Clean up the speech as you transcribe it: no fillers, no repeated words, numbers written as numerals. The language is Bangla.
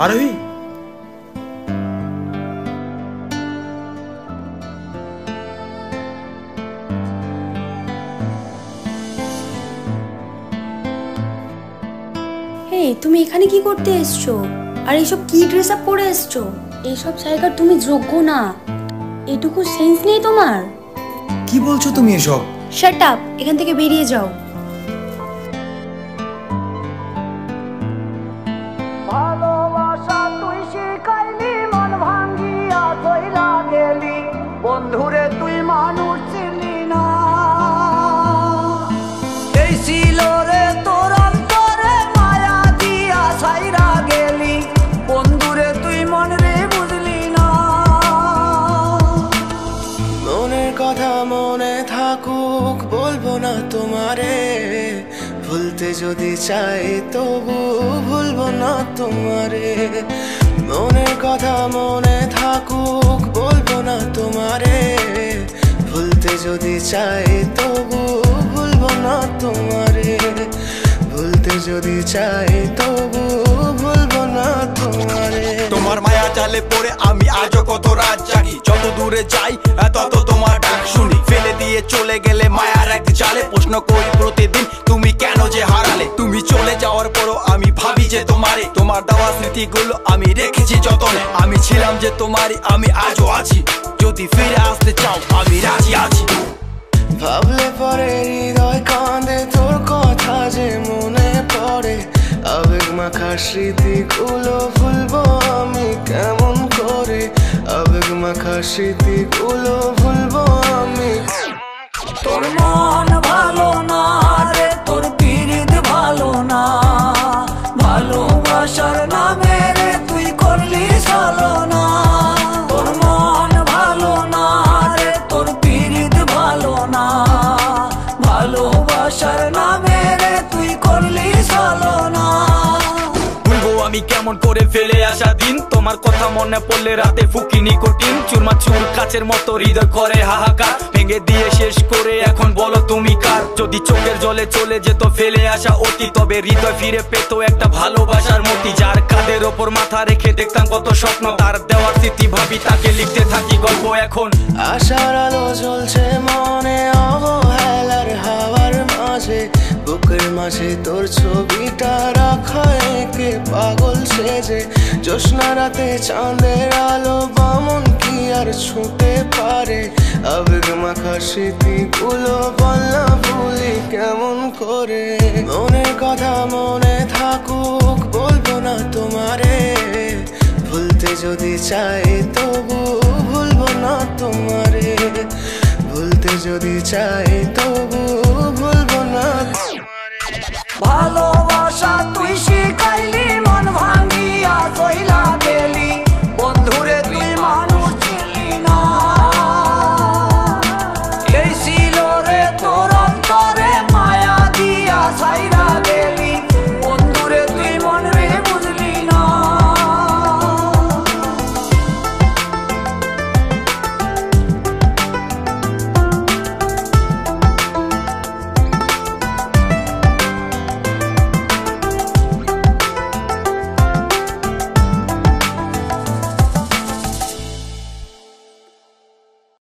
আরোহী, তুমি এখানে কি করতে এসছো? আর এইসব কি ড্রেস আপ পরে এসছো? এইসব জায়গার তুমি যোগ্য না। এটুকু সেন্স নেই তোমার? কি বলছো তুমি এসব? শাট আপ, এখান থেকে বেরিয়ে যাও। ভালোবাসা তুই শিখাইলি, মন ভাঙ্গিয়া কইরা গেলি, বন্ধুরে তুই মানুষ ছিলি না। এই ছিল রে তোর অন্তরে মায়া দিয়া ছাইরা গেলি, বন্ধুরে তুই মন রে বুঝলি না। মনের কথা মনে থাকুক, বলবো না তোমারে, ভুলতে যদি চাই তবু ভুলবো না তোমারে। মনের কথা মনে থাকুক, বলবো না তোমারে, ভুলতে যদি চাই তবু ভুলবো না তোমারে। ভুলতে যদি চাই তবু ভুলবো না তোমারে। তোমার মায়া জালে পড়ে আমি আজও কত রাত জাগি, যত দূরে যাই তত তোমার ডাক শুনি। ফেলে দিয়ে চলে গেলে মায়ার এক জালে, প্রশ্ন করি প্রতিদিন তুমি কেন যে হারালে। তুমি চলে যাওয়ার পরও আমি ভাবি যে তোমারে, তোমার দেওয়া স্মৃতিগুলো আমি রেখেছি যতনে। আমি ছিলাম যে তোমারই, আমি আজও আছি, যদি ফিরে আসতে চাও আমি রাজি আছি। ভাবলে পরে হৃদয় কাঁদে, তোর কথা যে মনে পড়ে, আবেগ মাখা স্মৃতিগুলো ভুলবো আমি কেমন করে। আবেগ মাখা স্মৃতিগুলো ভুলবো আমি। তোর মন ভালো না রে, তোর পীড়িত ভালো না, ভালোবাসার নামে রে তুই করলি ছলনা। তোর মন ভালো না রে, তোর পীড়িত ভালো না, ভালোবাসার নামে রে তুই করলি ছলনা। আমি কেমন করে ফেলে আসা দিন, তোমার কথা মনে পড়লে রাতে ফুকি নিকোটিন, চুরমা চুর কাচের মতো হৃদয় করে হাহাকার, ভেঙে দিয়ে শেষ করে এখন বলো তুমি কার। যদি চোখের জলে চলে যেত ফেলে আসা অতি, তবে হৃদয় ফিরে পেত একটা ভালোবাসার মতি। যার কাঁধের ওপর মাথা রেখে দেখতাম কত স্বপ্ন, তার দেওয়ার স্মৃতি ভাবি তাকে লিখতে থাকি গল্প এখন। আশার আলো জ্বলছে মনে অবহেলার হাওয়ার মাঝে, বুকের মাঝে তোর ছবিটা রাখা একে পাগল সেজে। জ্যোৎস্না রাতে চাঁদের আলো বামন কি আর ছুঁতে পারে, আবেগ মাখা স্মৃতিগুলো বল না ভুলি কেমন করে। মনের কথা মনে থাকুক, বলবো না তোমারে, ভুলতে যদি চাই তবু ভুলবো না তোমারে। ভুলতে যদি চাই